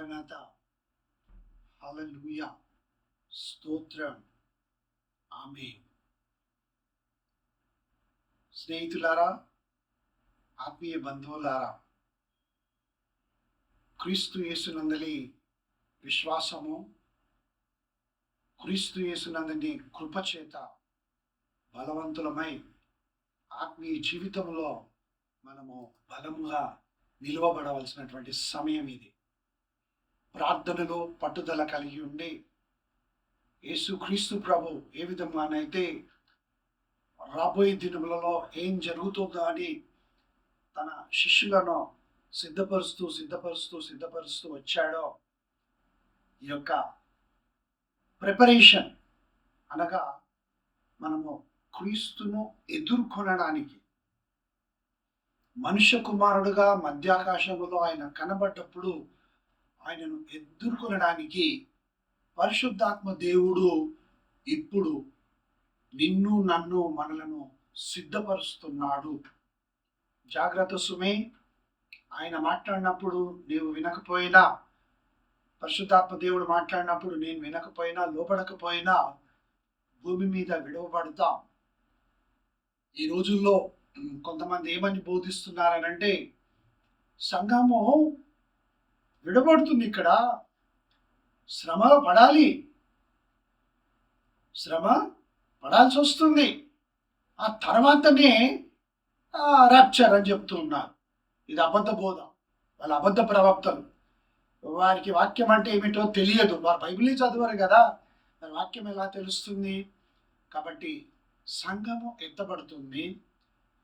Maranatha. హల్లెలూయా, స్తోత్రం, ఆమేన్. స్నేహితులారా, ఆత్మీయ బంధువులారా, క్రీస్తు యేసునందలి విశ్వాసము, క్రీస్తు యేసునందని కృపచేత బలవంతులమై ఆత్మీయ జీవితంలో మనము బలముగా నిలువబడవలసినటువంటి సమయం ఇది. ప్రార్థనలో పట్టుదల కలిగి ఉండి యేసుక్రీస్తు ప్రభు ఏ విధంగానైతే రాబోయే దినములలో ఏం జరుగుతుందో అని తన శిష్యులను సిద్ధపరుస్తూ వచ్చాడో, ఈ యొక్క ప్రిపరేషన్ అనగా మనము క్రీస్తును ఎదుర్కొనడానికి, మనుష్య కుమారుడుగా మధ్యాకాశములో ఆయన కనబడ్డప్పుడు ఆయనను ఎదుర్కొనడానికి పరిశుద్ధాత్మ దేవుడు ఇప్పుడు నిన్ను నన్ను మనలను సిద్ధపరుస్తున్నాడు. జాగ్రత్త సుమే. ఆయన మాట్లాడినప్పుడు నీవు వినకపోయినా, పరిశుద్ధాత్మ దేవుడు మాట్లాడినప్పుడు నేను వినకపోయినా, లోపడకపోయినా భూమి మీద విడవబడతాం. ఈ రోజుల్లో కొంతమంది ఏమని బోధిస్తున్నారనంటే, సంఘము విడబడుతుంది, ఇక్కడ శ్రమ పడాల్సి వస్తుంది, ఆ తర్వాతనే ర్యాప్చర్ అని చెప్తూ ఉన్నారు. ఇది అబద్ధ బోధ. వాళ్ళ అబద్ధ ప్రవక్తలు. వారికి వాక్యం అంటే ఏమిటో తెలియదు. వారు బైబిలే చదివారు కదా, మరి వాక్యం ఎలా తెలుస్తుంది? కాబట్టి సంఘము ఎత్తబడుతుంది.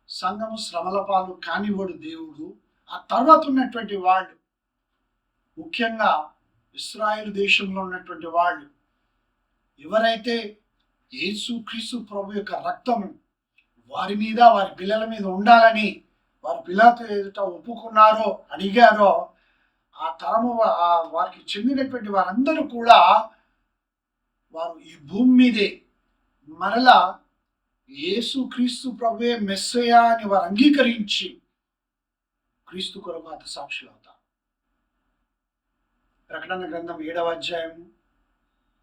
సంఘము శ్రమల పాలు కానివ్వడు దేవుడు. ఆ తర్వాత ఉన్నటువంటి వాళ్ళు, ముఖ్యంగా ఇశ్రాయేలు దేశంలో ఉన్నటువంటి వాళ్ళు, ఎవరైతే యేసుక్రీస్తు ప్రభు యొక్క రక్తము వారి మీద, వారి పిల్లల మీద ఉండాలని వారి పిల్లలతో ఎదుట ఒప్పుకున్నారో, అడిగారో, ఆ తరము వారికి చెందినటువంటి వారందరూ కూడా వారు ఈ భూమి మీదే మరలా యేసుక్రీస్తు ప్రభువే మెస్సయా అని వారు అంగీకరించి క్రీస్తు కొరకు హత సాక్షులు అవుతారు. ప్రకటన గ్రంథం 7వ అధ్యాయము,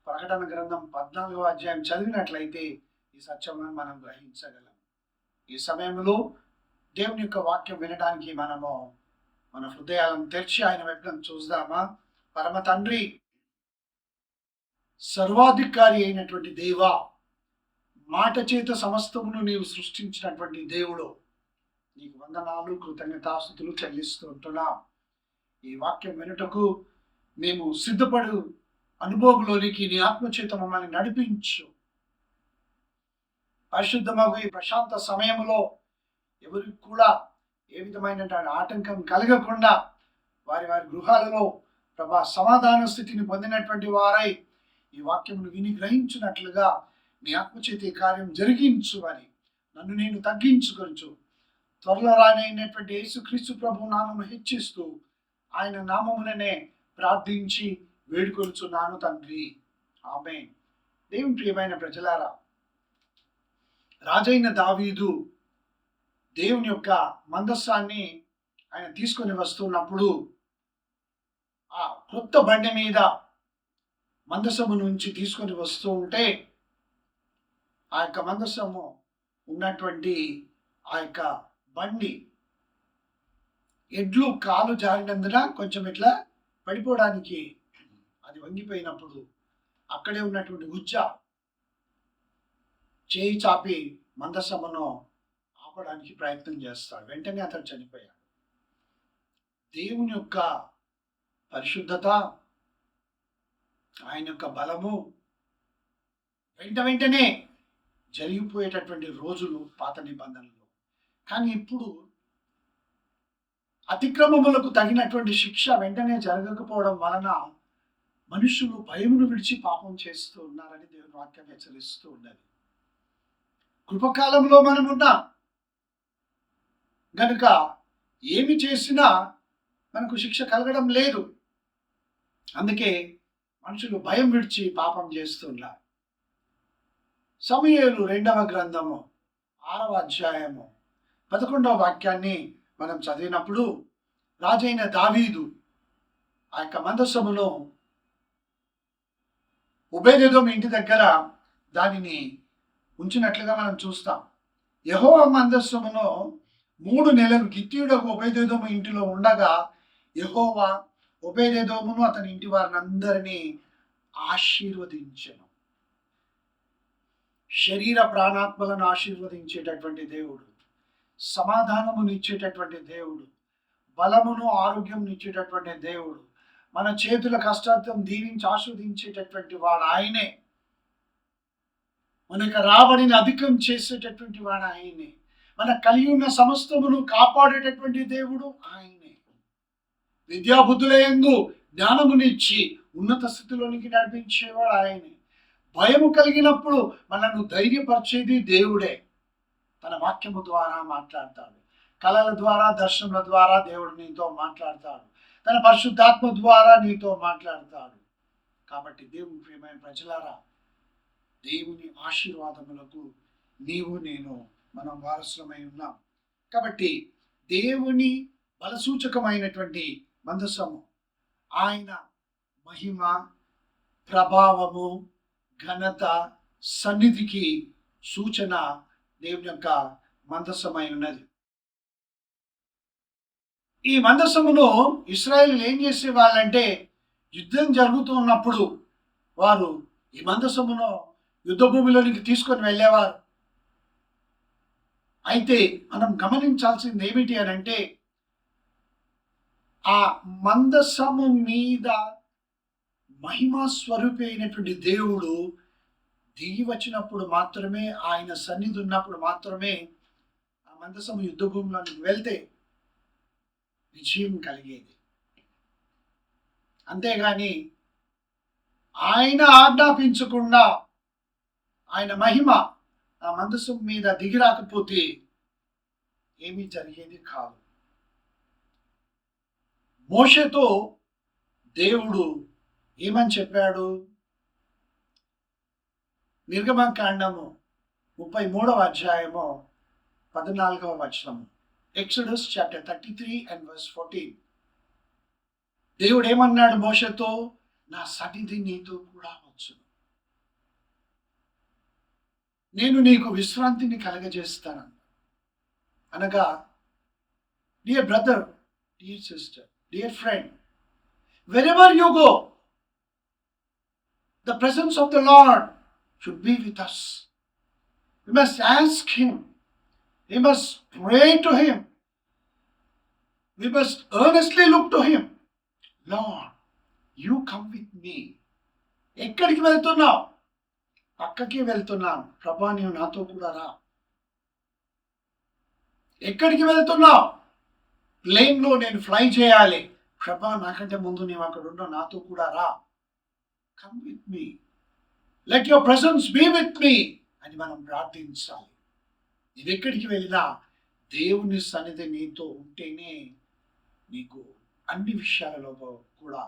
ప్రకటన గ్రంథం 14వ అధ్యాయం చదివినట్లయితే ఈ సత్యమును మనం గ్రహించగలం. ఈ సమయంలో దేవుని యొక్క వాక్యం వినడానికి మనము మన హృదయాలను తెరిచి ఆయన వైపు చూద్దామా? పరమ తండ్రి, సర్వాధికారి అయినటువంటి దేవా, మాట చేత సమస్తమును నీవు సృష్టించినటువంటి దేవుడు, నీకు వందనాలు, కృతజ్ఞతాస్తుతులు చెల్లిస్తూ ఉంటున్నా. ఈ వాక్యం వినుటకు మేము సిద్ధపడు అనుభవంలోనికి నీ ఆత్మచేత మమ్మల్ని నడిపించు. పరిశుద్ధమగు ఈ ప్రశాంత సమయంలో ఎవరికి కూడా ఏ విధమైన ఆటంకం కలగకుండా వారి వారి గృహాలలో ప్రభా సమాధాన స్థితిని పొందినటువంటి వారై ఈ వాక్యమును విని గ్రహించినట్లుగా నీ ఆత్మచేత కార్యం జరిగించు అని నన్ను నేను తగ్గించుకొంచు. త్వరలో రానైనటువంటి యేసుక్రీస్తు ప్రభు నామమును హెచ్చిస్తూ ఆయన నామముననే ప్రార్థించి వేడుకొనుచున్నాను తండ్రి, ఆమేన్. దేవుని ప్రియమైన ప్రజలారా, రాజైన దావీదు దేవుని యొక్క మందస్సాన్ని ఆయన తీసుకొని వస్తున్నప్పుడు ఆ క్రొత్త బండి మీద మందసము నుంచి తీసుకొని వస్తూ ఉంటే, ఆ యొక్క మందసము ఉన్నటువంటి ఆ యొక్క బండి ఎడ్లు కాలు జారినందున కొంచెం ఇట్లా పడిపోవడానికి అది వంగిపోయినప్పుడు అక్కడే ఉన్నటువంటి ఉజ్జ చేయి చాపి మందసమును ఆపడానికి ప్రయత్నం చేస్తాడు. వెంటనే అతడు చనిపోయాడు. దేవుని యొక్క పరిశుద్ధత, ఆయన యొక్క బలము వెంటనే జరిగిపోయేటటువంటి రోజులు పాత నిబంధనలు. కానీ ఇప్పుడు అతిక్రమములకు తగినటువంటి శిక్ష వెంటనే జరగకపోవడం వలన మనుషులు భయమును విడిచి పాపం చేస్తూ ఉన్నారని దేవుని వాక్యం హెచ్చరిస్తూ ఉన్నది. కృపకాలంలో మనం ఉన్నాం గనుక ఏమి చేసినా మనకు శిక్ష కలగడం లేదు. అందుకే మనుషులు భయం విడిచి పాపం చేస్తున్నారు. సమూయేలు 2వ గ్రంథము 6వ అధ్యాయము 11వ వాక్యాన్ని మనం చదివినప్పుడు, రాజైన దావీదు ఆ యొక్క మందసమును ఓబేదెదోము ఇంటి దగ్గర దానిని ఉంచినట్లుగా మనం చూస్తాం. యెహోవా మందసమును 3 నెలలు గిత్తీయుడకు ఓబేదెదోము ఇంటిలో ఉండగా యెహోవా ఓబేదెదోమును అతని ఇంటి వారిని అందరినీ ఆశీర్వదించెను. శరీర ప్రాణాత్మలను ఆశీర్వదించేటటువంటి దేవుడు, సమాధానమును ఇచ్చేటటువంటి దేవుడు, బలమును ఆరోగ్యం ఇచ్చేటటువంటి దేవుడు, మన చేతుల కష్టార్థం దీవించి ఆస్వాదించేటటువంటి వాడు ఆయనే. మన యొక్క రాబడిని అధికం చేసేటటువంటి వాడు ఆయనే. మన కలిగి ఉన్న సమస్తమును కాపాడేటటువంటి దేవుడు ఆయనే. విద్యాబుద్ధుల యందు జ్ఞానమునిచ్చి ఉన్నత స్థితిలోనికి నడిపించేవాడు ఆయనే. భయము కలిగినప్పుడు మనను ధైర్యపరిచేది దేవుడే. తన వాక్యము ద్వారా మాట్లాడతాడు. కళల ద్వారా, దర్శనముల ద్వారా దేవుడు నీతో మాట్లాడతాడు. తన పరిశుద్ధాత్మ ద్వారా నీతో మాట్లాడతాడు. కాబట్టి దేవుని ప్రియమైన ప్రజలారా, దేవుని ఆశీర్వాదములకు నీవు నేను మనం వారసులమై ఉన్నాం. కాబట్టి దేవుని బలసూచకమైనటువంటి మందసము ఆయన మహిమ, ప్రభావము, ఘనత, సన్నిధికి సూచన దేవుని యొక్క మందసమై ఉన్నది. ఈ మందసమును ఇశ్రాయేలు ఏం చేసే వాళ్ళంటే, యుద్ధం జరుగుతూ ఉన్నప్పుడు వారు ఈ మందసమును యుద్ధ భూమిలోనికి తీసుకొని వెళ్ళేవారు. అయితే మనం గమనించాల్సింది ఏమిటి అని అంటే, ఆ మందసము మీద మహిమా స్వరూపి అయినటువంటి దేవుడు దిగి వచ్చినప్పుడు మాత్రమే, ఆయన సన్నిధి ఉన్నప్పుడు మాత్రమే ఆ మందసము యుద్ధ భూమిలోనికి వెళ్తే విజయం కలిగేది. అంతేగాని ఆయన ఆజ్ఞాపించకుండా ఆయన మహిమ ఆ మందసం మీద దిగి రాకపోతే ఏమీ జరిగేది కాదు. మోషేతో దేవుడు ఏమని చెప్పాడు? నిర్గమకాండము 33వ అధ్యాయము 14వ వచనము. Exodus chapter 33 and verse 14. దేవుడు ఏమన్నాడు మోషేతో? నా సన్నిధి నీతో కూడా వచ్చును, నేను నీకు విశ్రాంతిని కలగజేస్తాను. అనగా, dear brother, dear sister, dear friend, wherever you go, the presence of the Lord should be with us. We must ask Him. We must pray to Him. We must earnestly look to Him. Lord, you come with me. ఎక్కడికి వెళ్తున్నావు? పక్కకి వెళ్తున్నాను. ప్రభా, నీవు నాతో కూడా రా. ఎక్కడికి వెళ్తున్నావు? ప్లేన్లో నేను ఫ్లై చేయాలి. ప్రభా, నాకంటే ముందు నీవు అక్కడ ఉన్నావు, నాతో కూడా రా. Come with me, let your presence be with me అని మనం ప్రార్థించాలి. ఇది ఎక్కడికి వెళ్ళినా దేవుని సన్నిధి నీతో ఉంటేనే నీకు అన్ని విషయాలలో కూడా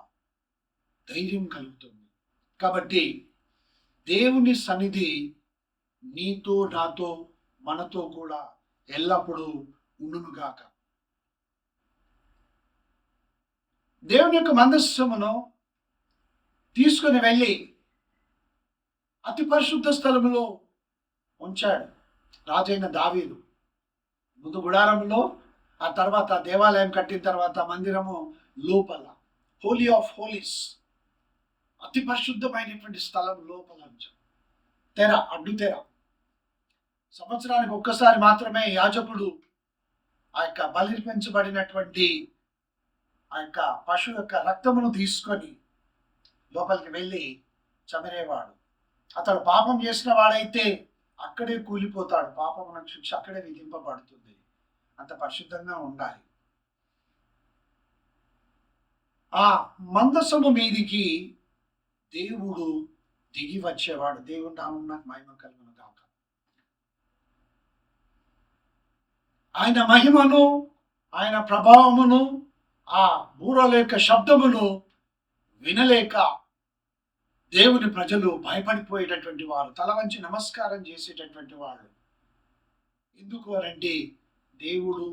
ధైర్యం కలుగుతుంది. కాబట్టి దేవుని సన్నిధి నీతో, నాతో, మనతో కూడా ఎల్లప్పుడూ ఉండునుగాక. దేవుని యొక్క మందస్సమును తీసుకుని వెళ్ళి అతి పరిశుద్ధ స్థలములో ఉంచాడు రాజైన దావీదు. ముందు గుడారంలో, ఆ తర్వాత దేవాలయం కట్టిన తర్వాత మందిరము లోపల, హోలీ ఆఫ్ హోలీస్, అతి పరిశుద్ధమైనటువంటి స్థలం లోపల ఉంచాడు. తెర, అడ్డు తెర. సంవత్సరానికి ఒక్కసారి మాత్రమే యాజకుడు ఆ యొక్క బలిర్పించబడినటువంటి ఆ యొక్క పశువు యొక్క రక్తమును తీసుకొని లోపలికి వెళ్ళి చమరేవాడు. అతడు పాపం చేసిన వాడైతే అక్కడే కూలిపోతాడు. పాపం శిక్ష అక్కడే విధింపబడుతుంది. అంత పరిశుద్ధంగా ఉండాలి. ఆ మందసము మీదికి దేవుడు దిగి వచ్చేవాడు. దేవుడు నామం నాకు మహిమ కలుగును గాక. ఆయన మహిమను, ఆయన ప్రభావమును, ఆ బూరల యొక్క శబ్దమును వినలేక దేవుని ప్రజలు భయపడిపోయేటటువంటి వారు, తల వంచి నమస్కారం చేసేటటువంటి వాళ్ళు. ఎందుకు అంటే దేవుడు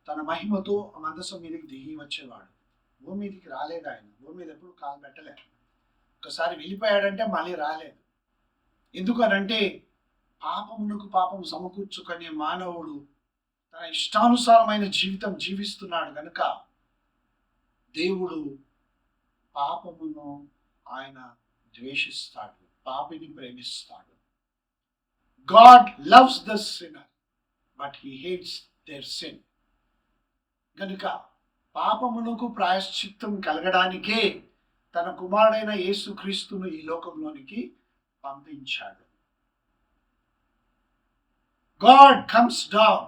తన మహిమతో ఆ మందసం మీదకి దిగి వచ్చేవాడు. భూమి మీదకి రాలేదు. ఆయన భూమి మీద ఎప్పుడు కాలు పెట్టలేదు. ఒకసారి వెళ్ళిపోయాడంటే మళ్ళీ రాలేదు. ఎందుకనంటే పాపమునకు పాపం సమకూర్చుకునే మానవుడు తన ఇష్టానుసారమైన జీవితం జీవిస్తున్నాడు కనుక దేవుడు పాపమును ఆయన ద్వేషిస్తాడు, పాపిని ప్రేమిస్తాడు. God loves the sinner but he hates their sin. కనుక పాపమునకు ప్రాయశ్చిత్తం కలగడానికే తన కుమారుడైన యేసుక్రీస్తును ఈ లోకంలోనికి పంపించాడు. God comes down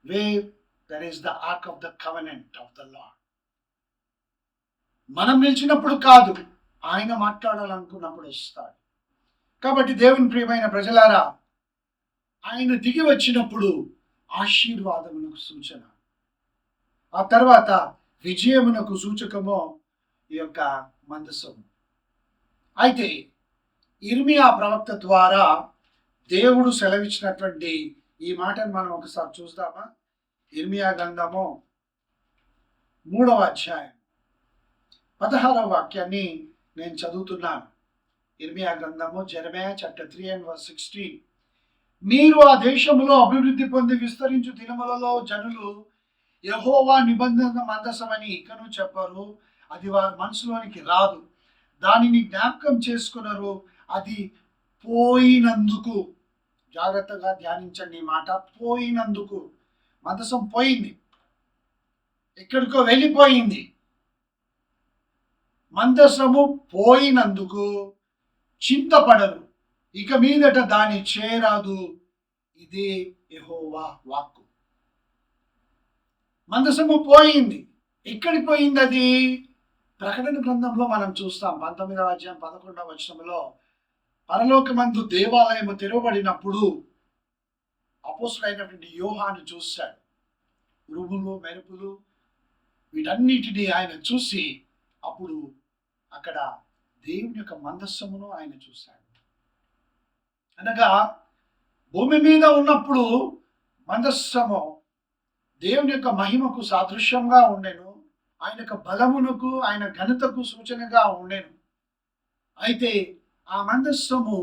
where there is the ark of the covenant of the Lord. మనం నిలిచినప్పుడు కాదు, ఆయన మాట్లాడాలనుకున్నప్పుడు వస్తాడు. కాబట్టి దేవుని ప్రియమైన ప్రజలారా, ఆయన దిగి వచ్చినప్పుడు ఆశీర్వాదమునకు సూచన, ఆ తర్వాత విజయమునకు సూచకము ఈ యొక్క మందసము. అయితే ఇర్మియా ప్రవక్త ద్వారా దేవుడు సెలవిచ్చినటువంటి ఈ మాటను మనం ఒకసారి చూద్దామా? ఇర్మియా గ్రంథము 3వ అధ్యాయం 16వ వాక్యాన్ని నేను చదువుతున్నాను. ఇర్మియా గ్రంథము జెరమియా చాప్టర్ 3 and verse 16. మీరు ఆ దేశములో అభివృద్ధి పొంది విస్తరించు దినములలో జనులు యెహోవా నిబంధన మందసమని ఇకను చెప్పరు, అది వారి మనసులోనికి రాదు. దానిని జ్ఞాపకం చేసుకున్నారు, అది పోయినందుకు. జాగ్రత్తగా ధ్యానించండి ఈ మాట. పోయినందుకు. మందసం పోయింది, ఎక్కడికో వెళ్ళిపోయింది. మందసము పోయినందుకు చింతపడరు, ఇక మీదట దాని చేరాదు. ఇదే యెహోవా వాక్కు. మందసము పోయింది. ఎక్కడికి పోయింది అది? ప్రకటన గ్రంథంలో మనం చూస్తాం 19వ అధ్యాయం 11వ వచనంలో పరలోకమందు దేవాలయము తెరవబడినప్పుడు అపోస్తుడైనటువంటి యోహాను చూశాడు. ఉరుములు మెరుపులు వీటన్నిటిని ఆయన చూసి అప్పుడు అక్కడ దేవుని యొక్క మందస్సమును ఆయన చూశాడు. అనగా భూమి మీద ఉన్నప్పుడు మందస్సము దేవుని యొక్క మహిమకు సాదృశ్యంగా ఉండెను, ఆయన యొక్క బలమునకు, ఆయన ఘనతకు సూచనగా ఉండెను. అయితే ఆ మందస్సము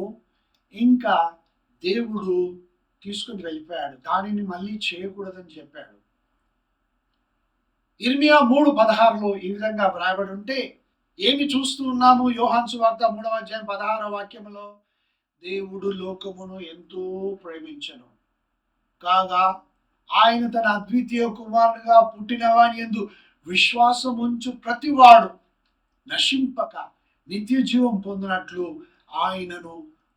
ఇంకా దేవుడు తీసుకుని వెళ్ళిపోయాడు, దానిని మళ్ళీ చేయకూడదని చెప్పాడు. ఇర్మియా 3:16లో ఈ విధంగా వ్రాయబడి ఉంటే ఏమి చూస్తూ ఉన్నాము? యోహాను సువార్త 3వ అధ్యాయం 16వ వాక్యములో దేవుడు లోకమును ఎంతో ప్రేమించెను కాగా ఆయన తన అద్వితీయ కుమారునిగా పుట్టిన వాని యందు విశ్వాసం ఉంచు ప్రతివాడు నశింపక నిత్య జీవం పొందినట్లు ఆయనను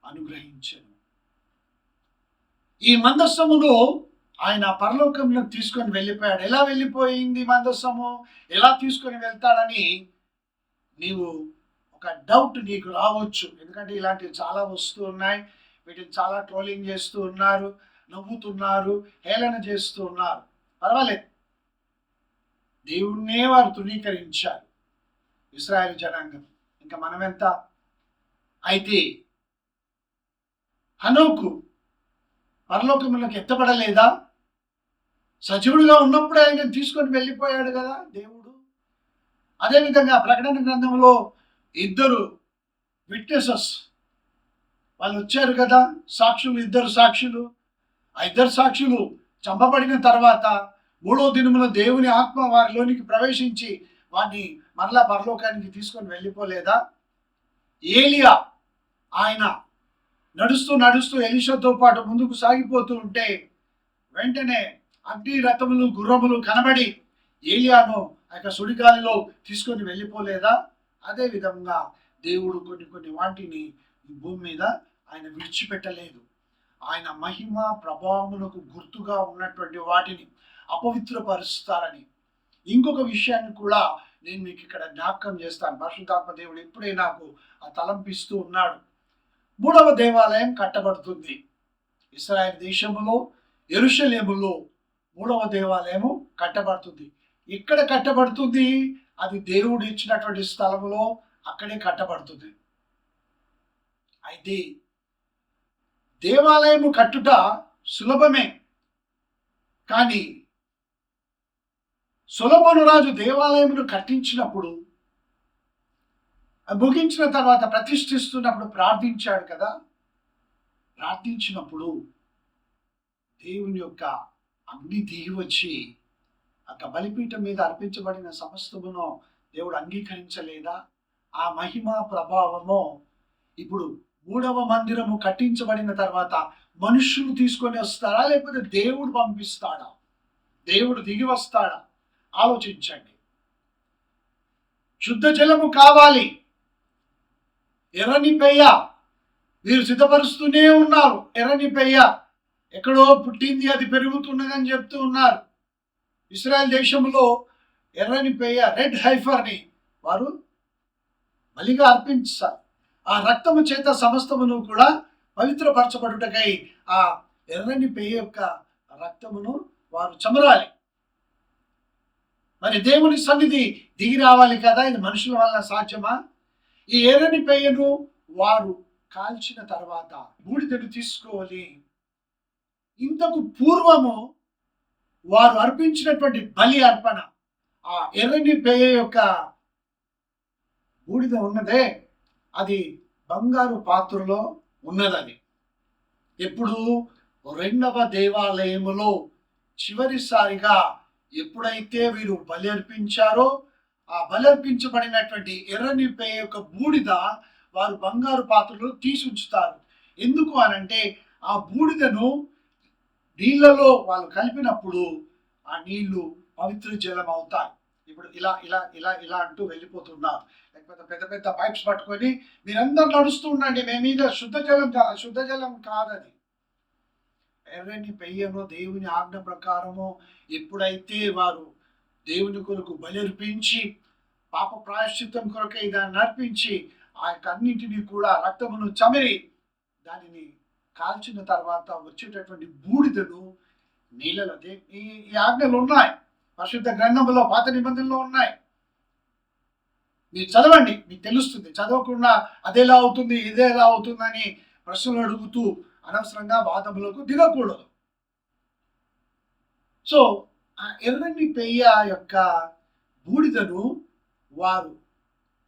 అనుగ్రహించెను. ఈ మందస్సమును ఆయన పరలోకంలో తీసుకొని వెళ్ళిపోయాడు. ఎలా వెళ్ళిపోయింది మందస్సము? ఎలా తీసుకొని వెళ్తాడని నీవు ఒక డౌట్ నీకు రావచ్చు. ఎందుకంటే ఇలాంటివి చాలా వస్తూ ఉన్నాయి, వీటిని చాలా ట్రోలింగ్ చేస్తూ ఉన్నారు, నవ్వుతున్నారు, హేళన చేస్తూ ఉన్నారు. పర్వాలేదు, దేవుణ్ణే వారు తృణీకరించారు ఇశ్రాయేలు జనాంగం. ఇంకా మనమెంత? అయితే హనోకు పరలోకములకు ఎత్తబడలేదా? సజీవుడిగా ఉన్నప్పుడే ఆయన తీసుకొని వెళ్ళిపోయాడు కదా దేవుడు. అదేవిధంగా ప్రకటన గ్రంథంలో 2 విట్నెసెస్ వాళ్ళు వచ్చారు కదా, సాక్షులు, 2 సాక్షులు. ఆ 2 సాక్షులు చంపబడిన తర్వాత 3వ దినమున దేవుని ఆత్మ వారిలోనికి ప్రవేశించి వారిని మరలా పరలోకానికి తీసుకొని వెళ్ళిపోలేదా? ఏలియా ఆయన నడుస్తూ నడుస్తూ ఎలీషాతో పాటు ముందుకు సాగిపోతూ ఉంటే వెంటనే అగ్ని రథములు, గుర్రములు కనబడి ఏలియాను ఆ యొక్క సుడిగాలిలో తీసుకొని వెళ్ళిపోలేదా? అదే విధంగా దేవుడు కొన్ని వాటిని ఈ భూమి మీద ఆయన విడిచిపెట్టలేదు. ఆయన మహిమ ప్రభావములకు గుర్తుగా ఉన్నటువంటి వాటిని అపవిత్రపరుస్తారని ఇంకొక విషయాన్ని కూడా నేను మీకు ఇక్కడ జ్ఞాపకం చేస్తాను. పరిశుద్ధాత్మ దేవుడు ఇప్పుడే నాకు ఆ తలంపిస్తూ ఉన్నాడు. 3వ దేవాలయం కట్టబడుతుంది ఇశ్రాయేలు దేశములో, యెరూషలేములో 3వ దేవాలయము కట్టబడుతుంది. ఎక్కడ కట్టబడుతుంది? అది దేవుడు ఇచ్చినటువంటి స్థలములో అక్కడే కట్టబడుతుంది. అయితే దేవాలయము కట్టుట సులభమే, కానీ సొలొమోను రాజు దేవాలయమును కట్టించినప్పుడు, ముగించిన తర్వాత ప్రతిష్ఠిస్తున్నప్పుడు ప్రార్థించాడు కదా. ప్రార్థించినప్పుడు దేవుని యొక్క అగ్ని దిగి వచ్చి ఆ బలిపీఠం మీద అర్పించబడిన సమస్తమును దేవుడు అంగీకరించలేదా? ఆ మహిమ ప్రభావము ఇప్పుడు 3వ మందిరము కట్టించబడిన తర్వాత మనుషులు తీసుకొని వస్తారా, లేకపోతే దేవుడు పంపిస్తాడా? దేవుడు దిగి వస్తాడా? ఆలోచించండి. శుద్ధ జలము కావాలి, ఎర్రని పెయ్య వీరు సిద్ధపరుస్తూనే ఉన్నారు. ఎర్రని పెయ్య ఎక్కడో పుట్టింది, అది పెరుగుతున్నదని చెప్తూ ఉన్నారు. ఇశ్రాయేల్ దేశంలో ఎర్రని పెయ్య, రెడ్ హైఫర్ని వారు బలిగా అర్పించారు. ఆ రక్తము చేత సమస్తమును కూడా పవిత్రపరచబడుటకై ఆ ఎర్రని పెయ్య యొక్క రక్తమును వారు చమరాలి. మరి దేవుని సన్నిధి దిగి రావాలి కదా, ఇది మనుషుల వల్ల సాధ్యమా? ఈ ఎర్రని పెయ్యను వారు కాల్చిన తర్వాత బూడిదను తీసుకోవాలి. ఇంతకు పూర్వము వారు అర్పించినటువంటి బలి అర్పణ, ఆ ఎర్రని పెయ్య యొక్క బూడిద ఉన్నదే, అది బంగారు పాత్రలో ఉన్నదని. ఎప్పుడు 2వ దేవాలయములో చివరిసారిగా ఎప్పుడైతే వీరు బలి అర్పించారో, ఆ బలి అర్పించబడినటువంటి ఎర్రని పెయ్య యొక్క బూడిద వారు బంగారు పాత్రలో తీసి ఉంచుతారు. ఎందుకు అనంటే ఆ బూడిదను నీళ్ళలో వాళ్ళు కలిపినప్పుడు ఆ నీళ్లు పవిత్ర జలం అవుతాయి. ఇప్పుడు ఇలా ఇలా ఇలా ఇలా అంటూ వెళ్ళిపోతున్నారు. లేకపోతే పెద్ద పెద్ద పైప్స్ పట్టుకొని మీరందరూ నడుస్తూ ఉండండి, మేము మీద శుద్ధ జలం కాదది. ఎర్రని పెయ్యను దేవుని ఆజ్ఞ ప్రకారము ఎప్పుడైతే వారు దేవుని కొరకు బలిర్పించి పాప ప్రాయశ్చిత్తం కొరకై దాన్ని అర్పించి ఆ యొక్క అన్నింటినీ కూడా రక్తమును చమిరి దానిని కాల్చిన తర్వాత వచ్చేటటువంటి బూడిదను నీళ్ళలో, ఈ ఆజ్ఞలు ఉన్నాయి, పరిశుద్ధ గ్రంథంలో పాత నిబంధనలో ఉన్నాయి. మీరు చదవండి, మీకు తెలుస్తుంది. చదవకుండా అదేలా అవుతుంది ఇదేలా అవుతుందని ప్రశ్నలు అడుగుతూ అనవసరంగా వాదములకు దిగకూడదు. సో ఆ ఎర్రని పెయ్య యొక్క బూడిదను వారు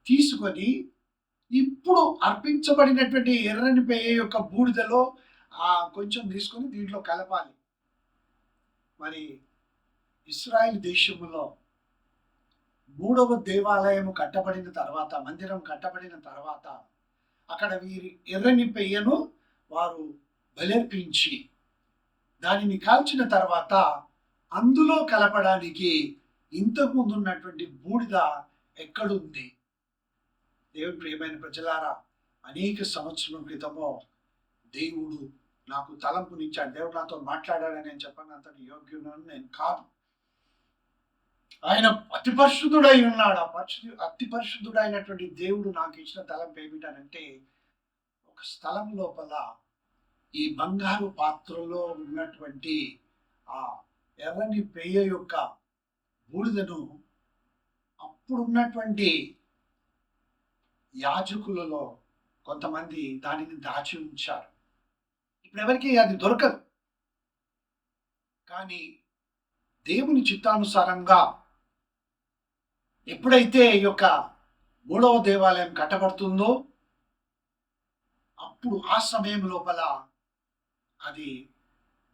తీసుకొని ఇప్పుడు అర్పించబడినటువంటి ఎర్రని పెయ్య యొక్క బూడిదలో కొంచెం తీసుకొని దీంట్లో కలపాలి. మరి ఇశ్రాయేల్ దేశంలో 3వ దేవాలయము కట్టబడిన తర్వాత, మందిరం కట్టబడిన తర్వాత అక్కడ వీరి ఎర్రని పెయ్యను వారు బలర్పించి దానిని కాల్చిన తర్వాత అందులో కలపడానికి ఇంతకుముందు ఉన్నటువంటి బూడిద ఎక్కడుంది? దేవుని ప్రియమైన ప్రజలారా, అనేక సంవత్సరం క్రితమో దేవుడు నాకు తలంపునిచ్చాడు. దేవుడు నాతో మాట్లాడాడని నేను చెప్పను, అంతటి యోగ్యులను నేను కాదు. ఆయన అతి పరిశుద్ధుడై ఉన్నాడు. అతి పరిశుద్ధుడైనటువంటి దేవుడు నాకు ఇచ్చిన తలంపు ఏమిటనంటే, ఒక స్థలం లోపల ఈ బంగారు పాత్రలో ఉన్నటువంటి ఆ ఎర్రని పెయ్య యొక్క బూడిదను అప్పుడున్నటువంటి యాజకులలో కొంతమంది దానిని దాచి ఉంచారు. ఇప్పుడు ఎవరికి అది దొరకదు. కానీ దేవుని చిత్తానుసారంగా ఎప్పుడైతే ఈ యొక్క 3వ దేవాలయం కట్టబడుతుందో అప్పుడు ఆ సమయం లోపల అది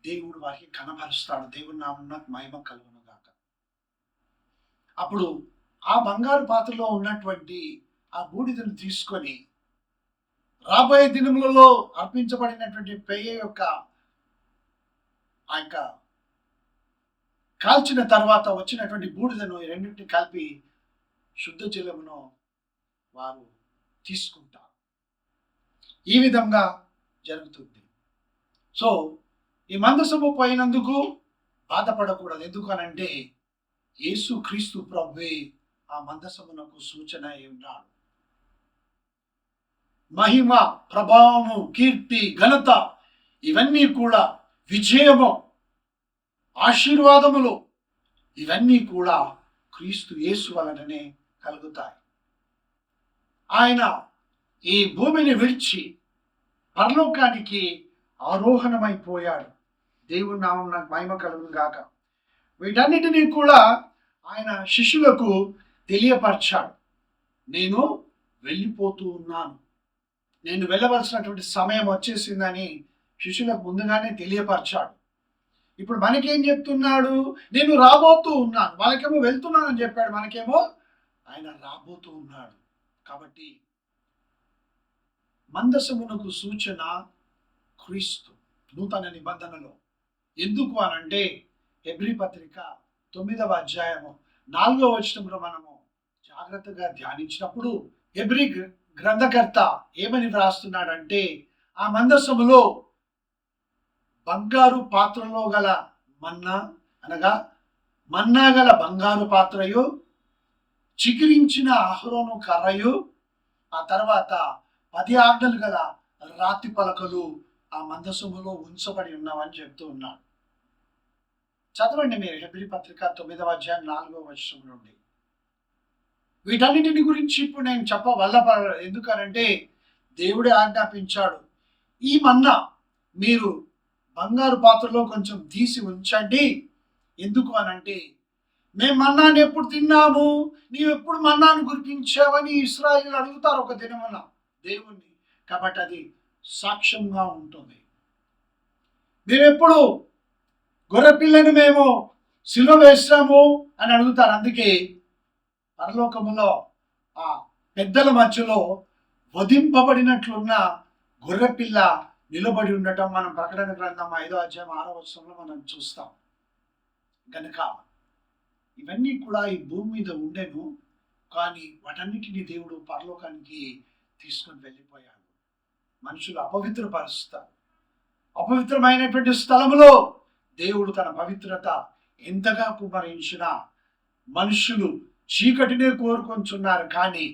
దేవుడు వారికి కనపరుస్తాడు. దేవుని నామమునకు మహిమ కలుగును గాక. అప్పుడు ఆ బంగారు పాత్రలో ఉన్నటువంటి ఆ బూడిదను తీసుకొని రాబోయే దినములలో అర్పించబడినటువంటి పెయ్య యొక్క ఆ యొక్క కాల్చిన తర్వాత వచ్చినటువంటి బూడిదను ఈ రెండింటిని కలిపి శుద్ధ జలమును వారు తీసుకుంటారు. ఈ విధంగా జరుగుతుంది. సో ఈ మందసము పోయినందుకు బాధపడకూడదు. ఎందుకనంటే యేసు క్రీస్తు ప్రభువే ఆ మందసమునకు సూచన అయి ఉన్నాడు. మహిమ, ప్రభావము, కీర్తి, ఘనత ఇవన్నీ కూడా, విజయము, ఆశీర్వాదములు ఇవన్నీ కూడా క్రీస్తు యేసు వలననే కలుగుతాయి. ఆయన ఈ భూమిని విడిచి పరలోకానికి ఆరోహణమైపోయాడు. దేవుని నామమునకు మహిమ కలుగును గాక. వీటన్నిటినీ కూడా ఆయన శిష్యులకు తెలియపరిచాడు, నేను వెళ్ళిపోతూ ఉన్నాను, నేను వెళ్ళవలసినటువంటి సమయం వచ్చేసిందని శిష్యులకు ముందుగానే తెలియపరిచాడు. ఇప్పుడు మనకేం చెప్తున్నాడు? నేను రాబోతూ ఉన్నాను. వాళ్ళకేమో వెళ్తున్నానని చెప్పాడు, మనకేమో ఆయన రాబోతూ ఉన్నాడు. కాబట్టి మందసమునకు సూచన క్రీస్తు నూతన నిబంధనలో. ఎందుకు అనంటే హెబ్రీ పత్రిక 9వ అధ్యాయము 4వ వచనంలో మనము జాగ్రత్తగా ధ్యానించినప్పుడు హెబ్రీ గ్రంథకర్త ఏమని వ్రాస్తున్నాడంటే, ఆ మందసములో బంగారు పాత్రలో గల మన్నా, అనగా మన్నా గల బంగారు పాత్రయు, చికిరించిన అహరోను కర్రయు, ఆ తర్వాత 10 ఆజ్ఞలు గల రాతి పలకలు ఆ మందసములో ఉంచబడి ఉన్నావని చెప్తూ ఉన్నాడు. చదవండి మీరు హెబ్రీ పత్రిక 9వ అధ్యాయం 4వ వచనం నుండి. వీటన్నిటిని గురించి ఇప్పుడు నేను చెప్పవల్ల, ఎందుకనంటే దేవుడే ఆజ్ఞాపించాడు, ఈ మన్నా మీరు బంగారు పాత్రలో కొంచెం తీసి ఉంచండి. ఎందుకు అనంటే, మేము మన్నాను ఎప్పుడు తిన్నాము, నీవు ఎప్పుడు మన్నాను కురిపించావని ఇశ్రాయేలీయులు అడుగుతారు ఒక దినమున దేవుణ్ణి. కాబట్టి అది సాక్ష్యంగా ఉంటుంది. మేమెప్పుడు గొర్రెపిల్లను మేము సిలువ వేస్తాము అని అడుగుతారు. అందుకే పరలోకములో ఆ పెద్దల మధ్యలో వధింపబడినట్లున్న గొర్రెపిల్ల నిలబడి ఉండటం మనం ప్రకటన గ్రంథం 5వ అధ్యాయం 6వ వచనంలో మనం చూస్తాం. గనుక ఇవన్నీ కూడా ఈ భూమి మీద ఉండేను, కానీ వాటన్నిటిని దేవుడు పరలోకానికి తీసుకొని వెళ్ళిపోయాడు. మనుషులు అపవిత్రపరుస్తారు. అపవిత్రమైనటువంటి స్థలములో దేవుడు తన పవిత్రత ఎంతగా కుమరించినా మనుషులు చీకటినే కోరుకొంచున్నారు, కానీ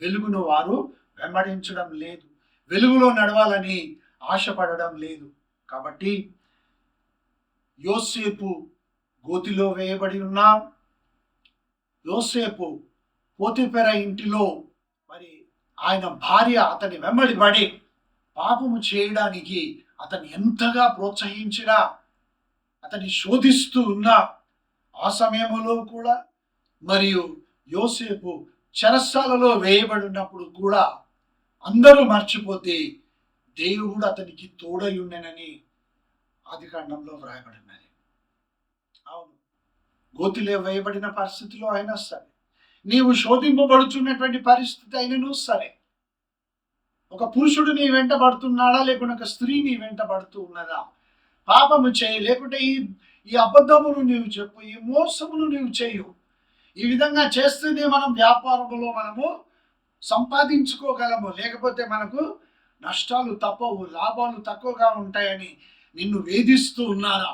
వెలుగును వారు వెంబడించడం లేదు, వెలుగులో నడవాలని ఆశపడడం లేదు. కాబట్టి యోసేపు గోతిలో వేయబడి ఉన్నా, యోసేపు పోతిఫెర ఇంటిలో మరి ఆయన భార్య అతని వెంబడిపడి పాపము చేయడానికి అతన్ని ఎంతగా ప్రోత్సహించినా, అతన్ని శోధిస్తూ ఉన్నా, ఆ సమయంలో కూడా మరియు యోసేపు చెరసాలలో వేయబడి ఉన్నప్పుడు కూడా అందరూ మర్చిపోతే దేవుడు అతనికి తోడై ఉండెనని ఆదికాండంలో వ్రాయబడినది. అవును, గోతిలో వేయబడిన పరిస్థితిలో అయినా సరే, నీవు శోధింపబడుచున్నటువంటి పరిస్థితి అయినను సరే, ఒక పురుషుడు నీ వెంట పడుతున్నాడా, లేకుంటే ఒక స్త్రీ నీ వెంట పడుతూ ఉన్నదా, పాపము చేయి, లేకుంటే ఈ అబద్ధమును నీవు చెప్పు, ఈ మోసమును నీవు చేయు. ఈ విధంగా చేస్తేనే మనం వ్యాపారంలో మనము సంపాదించుకోగలము, లేకపోతే మనకు నష్టాలు తప్పవు, లాభాలు తక్కువగా ఉంటాయని నిన్ను వేధిస్తూ ఉన్నారా?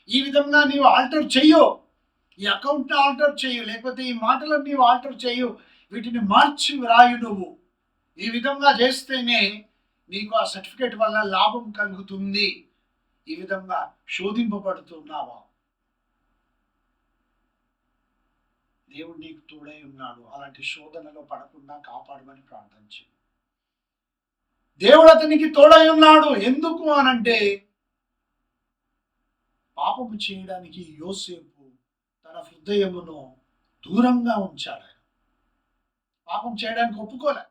ఈ విధంగా నీవు ఆల్టర్ చెయ్యు, ఈ అకౌంట్ని ఆల్టర్ చేయు, లేకపోతే ఈ మాటలను నీవు ఆల్టర్ చేయు, వీటిని మార్చి వ్రాయు. నువ్వు ఈ విధంగా చేస్తేనే నీకు ఆ సర్టిఫికేట్ వల్ల లాభం కలుగుతుంది. ఈ విధంగా శోధింపబడుతున్నావా? దేవుడు నీకు తోడై ఉన్నాడు. అలాంటి శోధనలో పడకుండా కాపాడమని ప్రార్థించి, దేవుడు అతనికి తోడై ఉన్నాడు. ఎందుకు అనంటే, పాపము చేయడానికి యోసేపు తన హృదయమును దూరంగా ఉంచాడు. పాపం చేయడానికి ఒప్పుకోలే,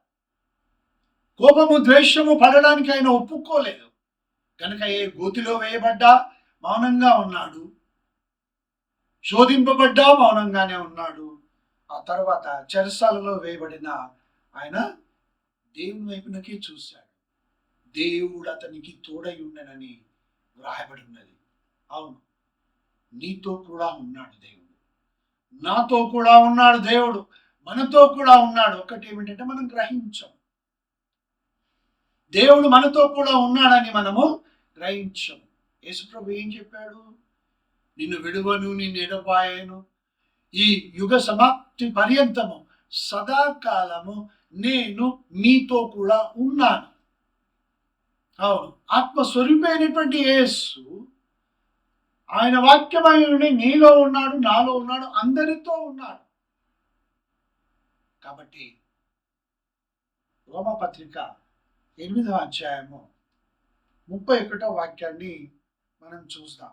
కోపము ద్వేషము పడడానికి ఆయన ఒప్పుకోలేదు. కనుక ఏ గోతిలో వేయబడ్డా మౌనంగా ఉన్నాడు, శోధింపబడ్డా మౌనంగానే ఉన్నాడు. ఆ తర్వాత చెరసాలలో వేయబడిన ఆయన దేవుని వైపునకే చూశాడు. దేవుడు అతనికి తోడై ఉండనని వ్రాయబడి ఉన్నది. అవును, నీతో కూడా ఉన్నాడు దేవుడు, నాతో కూడా ఉన్నాడు దేవుడు, మనతో కూడా ఉన్నాడు. ఒకటి ఏమిటంటే మనం గ్రహించాం, దేవుడు మనతో కూడా ఉన్నాడని మనము గ్రహించాం. యేసుప్రభు ఏం చెప్పాడు? నిన్ను విడువను, నిన్ను ఎడబాయను, ఈ యుగ సమాప్తి పర్యంతము సదాకాలము నేను నీతో కూడా ఉన్నాను. అవును, ఆత్మస్వరూపైనటువంటి యేసు ఆయన వాక్యమైన నీలో ఉన్నాడు, నాలో ఉన్నాడు, అందరితో ఉన్నాడు. కాబట్టి రోమపత్రిక 8వ అధ్యాయము 31వ వాక్యాన్ని మనం చూస్తాం.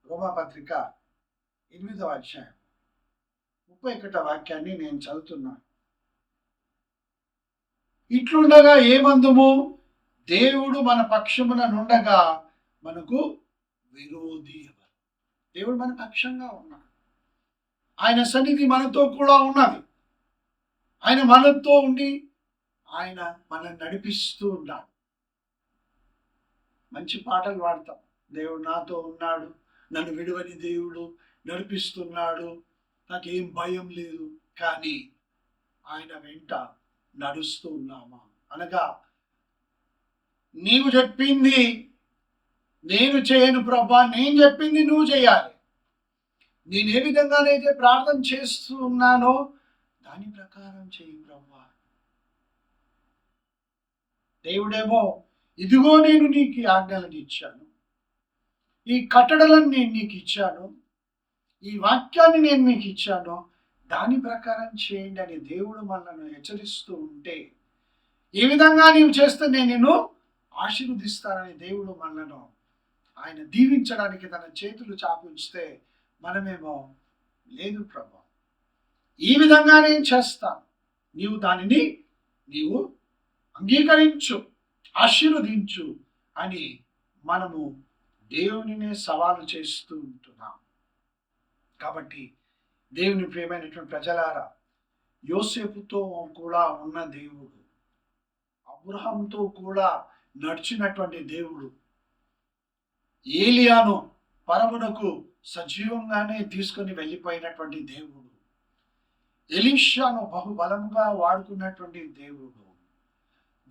రోమపత్రిక 8వ అధ్యాయం 31వ వాక్యాన్ని నేను చదువుతున్నాను. ఇట్లుండగా ఏమందుము, దేవుడు మన పక్షమున నుండగా మనకు విరోధి ఎవరు? దేవుడు మన పక్షంగా ఉన్నాడు. ఆయన సన్నిధి మనతో కూడా ఉన్నది. ఆయన మనతో ఉండి ఆయన మనల్ని నడిపిస్తూ ఉన్నాడు. మంచి పాటలు పాడతాం, దేవుడు నాతో ఉన్నాడు, నన్ను విడువని దేవుడు నడిపిస్తున్నాడు, నాకేం భయం లేదు. కానీ ఆయన వెంట నడుస్తూ ఉన్నామా? అనగా నీవు చెప్పింది నేను చేయను ప్రభా, నేను చెప్పింది నువ్వు చేయాలి. నేను ఏ విధంగానైతే ప్రార్థన చేస్తూ ఉన్నానో దాని ప్రకారం చేయి ప్రభా. దేవుడేమో ఇదిగో నేను నీకు ఆజ్ఞలను ఇచ్చాను, ఈ కట్టడలను నేను నీకు ఇచ్చాను, ఈ వాక్యాన్ని నేను మీకు ఇచ్చాను, దాని ప్రకారం చేయండి అని దేవుడు మనల్ని హెచ్చరిస్తూ ఉంటే, ఏ విధంగా నీవు చేస్తే నేను నిన్ను ఆశీర్వదిస్తానని దేవుడు మనలను ఆయన దీవించడానికి తన చేతులు చాపించితే మనమేమో లేదు ప్రభా, ఈ విధంగా నేను చేస్తాను, నీవు దానిని నీవు అంగీకరించు, ఆశీర్వదించు అని మనము దేవునినే సవాలు చేస్తూ ఉంటున్నాం. కాబట్టి దేవుని ప్రియమైనటువంటి ప్రజలారా, యోసేపుతో కూడా ఉన్న దేవుడు, అబ్రహాంతో కూడా నడిచినటువంటి దేవుడు, ఏలియాను పరమునకు సజీవంగానే తీసుకొని వెళ్ళిపోయినటువంటి దేవుడు, ఎలీషాను బహుబలంగా వాడుకున్నటువంటి దేవుడు,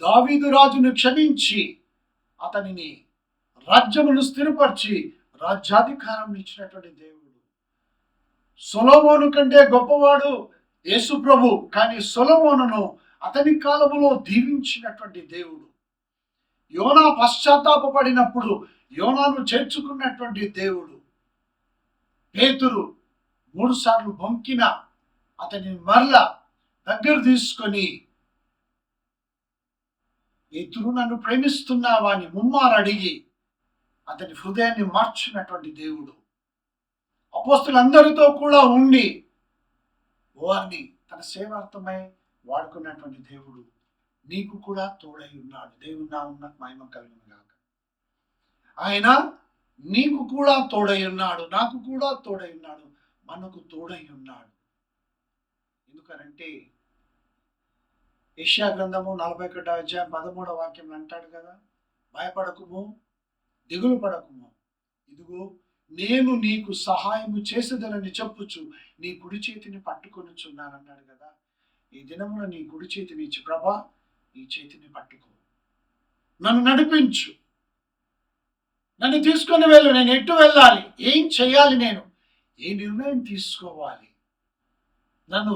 దావీదు రాజును క్షమించి అతనిని రాజ్యమును స్థిరపరిచి రాజ్యాధికారం ఇచ్చినటువంటి దేవుడు, సొలొమోను కంటే గొప్పవాడు యేసు ప్రభు, కానీ సొలొమోనును అతని కాలములో దీవించినటువంటి దేవుడు, యోనా పశ్చాత్తాపడినప్పుడు యోనాను చేర్చుకున్నటువంటి దేవుడు, పేతురు 3 సార్లు బొంకిన అతని మరల దగ్గర తీసుకొని పేతురు నన్ను ప్రేమిస్తున్నావా అని ముమ్మారు అడిగి అతని హృదయాన్ని మార్చినటువంటి దేవుడు, అపోస్తులందరితో కూడా ఉండి వారిని తన సేవార్థమై వాడుకున్నటువంటి దేవుడు నీకు కూడా తోడై ఉన్నాడు. దేవుని నామమున మహిమ కలుగును గాక. ఆయన నీకు కూడా తోడై ఉన్నాడు, నాకు కూడా తోడై ఉన్నాడు, మనకు తోడై ఉన్నాడు. ఎందుకనంటే యెషయా గ్రంథము 41వ అధ్యాయం 13వ వాక్యం అంటాడు కదా, భయపడకుము, దిగులు పడకుము, ఇదిగో నేను నీకు సహాయము చేసేదనని చెప్పుచు నీ కుడి చేతిని పట్టుకొనుచున్నానన్నాడు కదా. ఈ దినమున నీ కుడి చేతిని ఇచ్చి, ప్రభా నీ చేతిని పట్టుకో, నన్ను నడిపించు, నన్ను తీసుకొని వెళ్ళు, నేను ఎటు వెళ్ళాలి, ఏం చేయాలి, నేను ఏ నిర్ణయం తీసుకోవాలి, నన్ను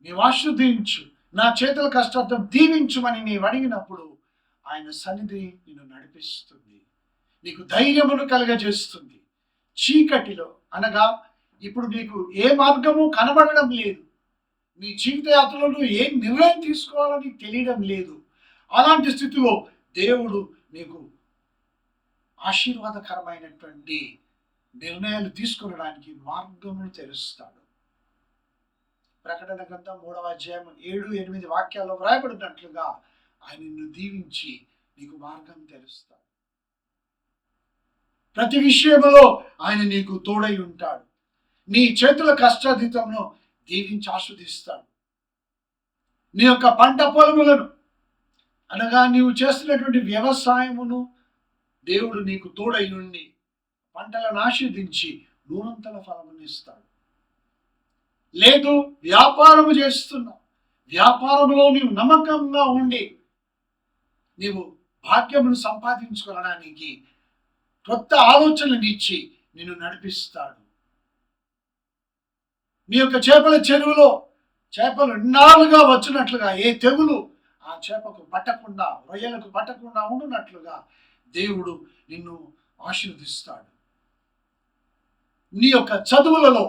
నీవు ఆశీర్వదించు, నా చేతుల కష్టార్థం దీవించుమని నీవు అడిగినప్పుడు ఆయన సన్నిధి నిన్ను నడిపిస్తుంది, నీకు ధైర్యమును కలుగజేస్తుంది. చీకటిలో అనగా ఇప్పుడు నీకు ఏ మార్గము కనబడడం లేదు, నీ జీవిత యాత్రలో ఏ నిర్ణయం తీసుకోవాలని తెలియడం లేదు, అలాంటి స్థితిలో దేవుడు నీకు ఆశీర్వాదకరమైనటువంటి నిర్ణయాలు తీసుకునడానికి మార్గమును తెరుస్తాడు. ప్రకటన గ్రంథం 3వ అధ్యాయం 7-8 వాక్యాల్లో వ్రాయబడినట్లుగా ఆయన నిన్ను దీవించి నీకు మార్గం తెరుస్తాడు. ప్రతి విషయంలో ఆయన నీకు తోడై ఉంటాడు. నీ చేతుల కష్టాతీతంలో దీవించి ఆస్వాదిస్తాడు. నీ యొక్క పంట పొలములను అనగా నీవు చేస్తున్నటువంటి వ్యవసాయమును దేవుడు నీకు తోడై ఉండి పంటలను ఆశీర్వదించి 100 ఫలమును ఇస్తాడు. లేదు వ్యాపారము చేస్తున్నావు, వ్యాపారంలో నీవు నమ్మకంగా ఉండి నీవు భాగ్యమును సంపాదించుకోవడానికి కొత్త ఆలోచనలు ఇచ్చి నిన్ను నడిపిస్తాడు. నీ యొక్క చేపల చెరువులో చేపలు ఇన్నాళ్ళుగా వచ్చినట్లుగా ఏ తెగులు ఆ చేపకు పట్టకుండా, రొయ్యలకు పట్టకుండా ఉండునట్లుగా దేవుడు నిన్ను ఆశీర్వదిస్తాడు. నీ యొక్క చదువులలో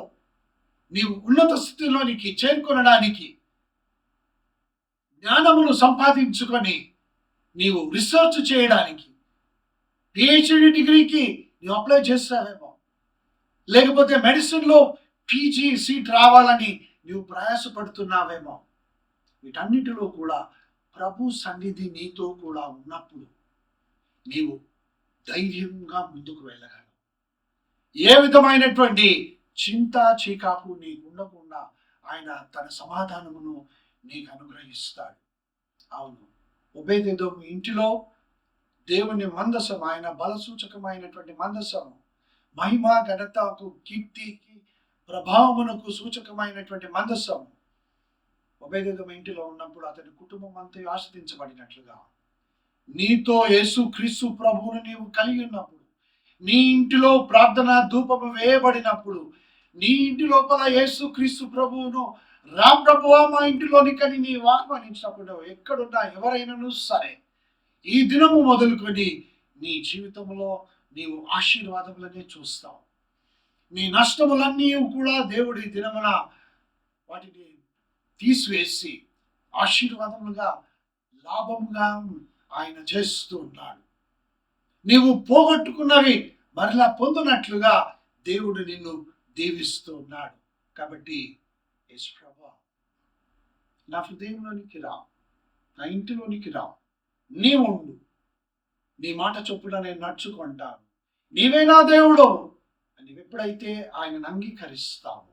నీవు ఉన్నత స్థితిలోనికి చేరుకొనడానికి, జ్ఞానమును సంపాదించుకొని నీవు రీసెర్చ్ చేయడానికి, పిహెచ్డి డిగ్రీకి నువ్వు అప్లై చేస్తావేమో, లేకపోతే మెడిసిన్లో పీజీ సీట్ రావాలని నీవు ప్రయాసపడుతున్నావేమో, వీటన్నిటిలో కూడా ప్రభు సన్నిధి నీతో కూడా ఉన్నప్పుడు నీవు ధైర్యంగా ముందుకు వెళ్ళగలవు. ఏ విధమైనటువంటి చింత చీకాకు నీకు ఉండకుండా ఆయన తన సమాధానమును నీకు అనుగ్రహిస్తాడు. అవును, ఒబేదెదోము ఇంటిలో దేవుని మందసం, ఆయన బలసూచకమైనటువంటి మందసము, మహిమ ఘనతకు కీర్తికి ప్రభావమునకు సూచకమైనటువంటి మందసం ఒబేదెదోము ఇంటిలో ఉన్నప్పుడు అతని కుటుంబం అంతా ఆశ్రదించబడినట్లుగా నీతో యేసు క్రీస్తు ప్రభువును నీవు కలిగి ఉన్నప్పుడు, నీ ఇంటిలో ప్రార్థన ధూపము వేయబడినప్పుడు, నీ ఇంటి లోపల యేసు క్రీస్తు ప్రభువును రా ప్రభువా మా ఇంటిలోనికని నీవు ఆహ్వానించినప్పుడు, ఎక్కడున్నా ఎవరైనాను సరే ఈ దినము మొదలుకొని నీ జీవితంలో నీవు ఆశీర్వాదములనే చూస్తావు. నీ నష్టములన్నీ కూడా దేవుడి దినమున వాటిని తీసివేసి ఆశీర్వాదములుగా, లాభముగా ఆయన చేస్తూ ఉన్నాడు. నీవు పోగొట్టుకున్నవి మరలా పొందినట్లుగా దేవుడు నిన్ను దీవిస్తూ ఉన్నాడు. కాబట్టి యేసు ప్రభువా, నా హృదయంలోనికి రా, నా ఇంటిలోనికి రా, నీవు ఉండు, నీ మాట చొప్పున నేను నడుచుకుంటాను, నీవే నా దేవుడు అని ఎప్పుడైతే ఆయనను అంగీకరిస్తావు,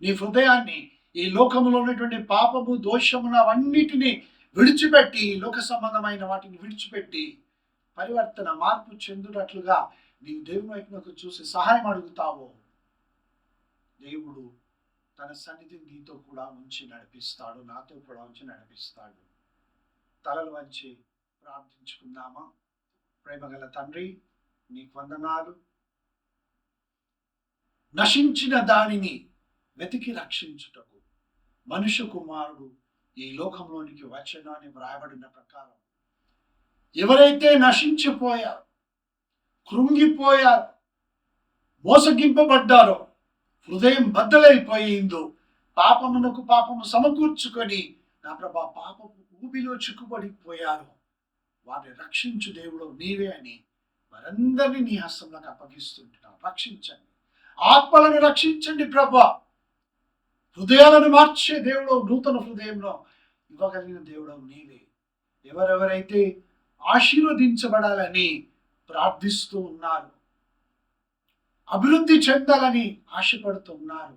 నీ హృదయాన్ని ఈ లోకంలో ఉన్నటువంటి పాపము దోషమున అవన్నిటినీ విడిచిపెట్టి, లోక సంబంధమైన వాటిని విడిచిపెట్టి పరివర్తన మార్పు చెందునట్లుగా నీవు దేవుని వైపునకు చూసి సహాయం అడుగుతావో, దేవుడు తన సన్నిధిని నీతో కూడా ఉంచి నడిపిస్తాడు, నాతో కూడా ఉంచి నడిపిస్తాడు. తలలు వంచి ప్రార్థించుకుందామా? ప్రేమగల తండ్రి, నీకు వందనాలు. నశించిన దానిని వెతికి రక్షించుటకు మనుష్య కుమారుడు ఈ లోకంలోనికి వచ్చాడని వ్రాయబడిన ప్రకారం ఎవరైతే నశించిపోయారు, కృంగిపోయారు, మోసగింపబడ్డారో, హృదయం బద్దలైపోయిందో, పాపమునకు పాపము సమకూర్చుకొని నా ప్రభా పాపపు ఊబిలో చిక్కుబడిపోయారు, వారిని రక్షించు దేవుడు నీవే అని వారందరినీ నీ హస్తంలోకి అప్పగిస్తుంటున్నాను. రక్షించండి, ఆత్మలను రక్షించండి ప్రభా. హృదయాలను మార్చే దేవుడు, నూతన హృదయంలో ఇవ్వగలిగిన దేవుడు నీవే. ఎవరెవరైతే ఆశీర్వదించబడాలని ప్రార్థిస్తూ ఉన్నారు, అభివృద్ధి చెందాలని ఆశపడుతున్నారు,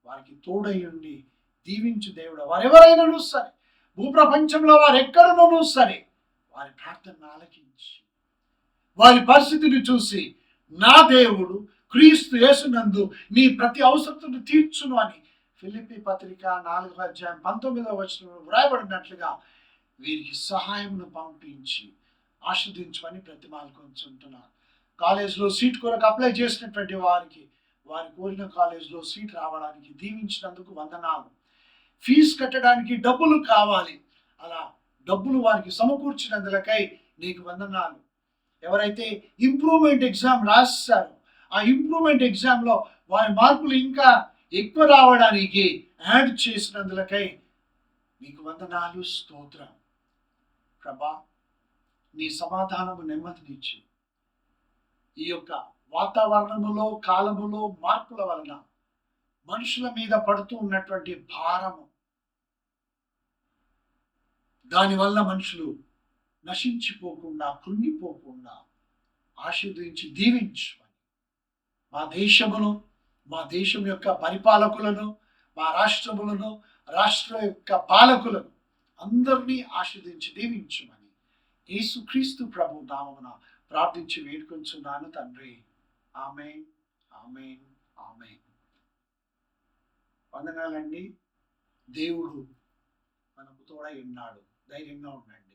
వారికి తోడై ఉండి దీవించు దేవుడు. వారెవరైనాను సరే, భూప్రపంచంలో వారు ఎక్కడనూ సరే, వారి ప్రార్థన ఆలకించి వారి పరిస్థితిని చూసి నా దేవుడు క్రీస్తు యేసునందు నీ ప్రతి అవసరతను తీర్చును అని ఫిలిప్పీ పత్రిక 4:19 వ్రాయబడినట్లుగా వీరికి సహాయమును పంపించి ఆశీర్వదించమని ప్రతిమాలుకొంచుంటున్నా. కాలేజ్లో సీట్ కొరకు అప్లై చేసినటువంటి వారికి వారి కోరిన కాలేజ్లో సీట్ రావడానికి దీవించినందుకు వందనాలు. ఫీజు కట్టడానికి డబ్బులు కావాలి, అలా డబ్బులు వారికి సమకూర్చినందులకై నీకు వందనాలు. ఎవరైతే ఇంప్రూవ్మెంట్ ఎగ్జామ్ రాశారో ఆ ఇంప్రూవ్మెంట్ ఎగ్జామ్లో వారి మార్కులు ఇంకా ఎక్కువ రావడానికి యాడ్ చేసినందులకై నీకు వందనాలు, స్తోత్రం. ప్రభా, నీ సమాధానము నెమ్మదినిచ్చి ఈ యొక్క వాతావరణములో కాలములో మార్పుల వలన మనుషుల మీద పడుతూ ఉన్నటువంటి భారము, దానివల్ల మనుషులు నశించిపోకుండా కృంగిపోకుండా ఆశీర్వదించి దీవించమని మా దేశమును, మా దేశం యొక్క పరిపాలకులను, మా రాష్ట్రములను, రాష్ట్ర యొక్క పాలకులను అందరినీ ఆశీర్వదించి దీవించమని యేసుక్రీస్తు ప్రభు నామమున ప్రార్థించి వేడుకొంచున్నాను తండ్రి. ఆమేన్, ఆమేన్, ఆమేన్. వందనాలండి. దేవుడు మనకు తోడై ఉన్నాడు. ధైర్యంగా ఉండండి.